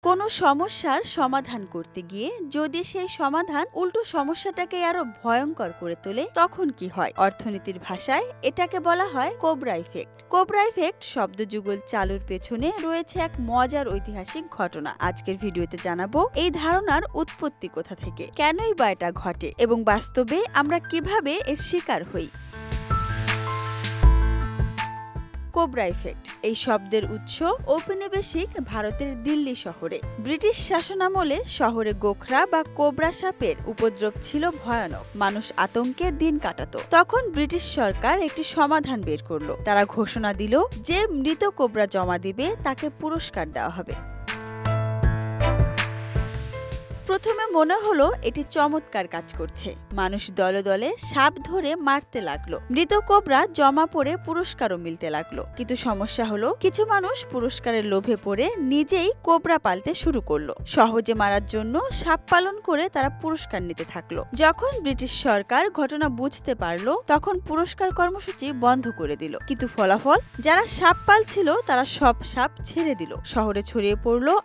কোনো সমস্যার সমাধান করতে গিয়ে যদি সেই সমাধান উল্টো সমস্যাটাকে আরো ভয়ঙ্কর করে তোলে তখন কি হয়? অর্থনীতির ভাষায় এটাকে বলা হয় কোবরা ইফেক্ট। কোবরা ইফেক্ট শব্দযুগল চালুর পেছনে রয়েছে এক মজার ঐতিহাসিক ঘটনা। আজকের ভিডিওতে জানাবো এই ধারণার উৎপত্তি কোথা থেকে, কেনই বা এটা ঘটে এবং বাস্তবে আমরা কিভাবে এর শিকার হই। কোবরা ইফেক্ট এই শব্দের উৎস ঔপনিবেশিক ভারতের দিল্লি শহরে। ব্রিটিশ শাসনামলে শহরে গোখরা বা কোবরা সাপের উপদ্রব ছিল ভয়ানক। মানুষ আতঙ্কে দিন কাটাতো। তখন ব্রিটিশ সরকার একটি সমাধান বের করলো। তারা ঘোষণা দিল যে মৃত কোবরা জমা দিবে তাকে পুরস্কার দেওয়া হবে। প্রথমে মনে হলো এটি চমৎকার কাজ করছে। মানুষ দলে দলে সাপ ধরে মারতে লাগলো। মৃত কোবরা জমা পড়ে পুরস্কারও মিলতে লাগলো। কিন্তু সমস্যা হলো কিছু মানুষ পুরস্কারের লোভে পড়ে নিজেই কোবরা পালতে শুরু করলো। সহজে মারার জন্য সাপ পালন করে তারা পুরস্কার নিতে থাকলো। যখন ব্রিটিশ সরকার ঘটনা বুঝতে পারলো তখন পুরস্কার কর্মসূচি বন্ধ করে দিল। কিন্তু ফলাফল, যারা সাপ পালছিল তারা সব সাপ ছেড়ে দিল। শহরে ছড়িয়ে পড়লো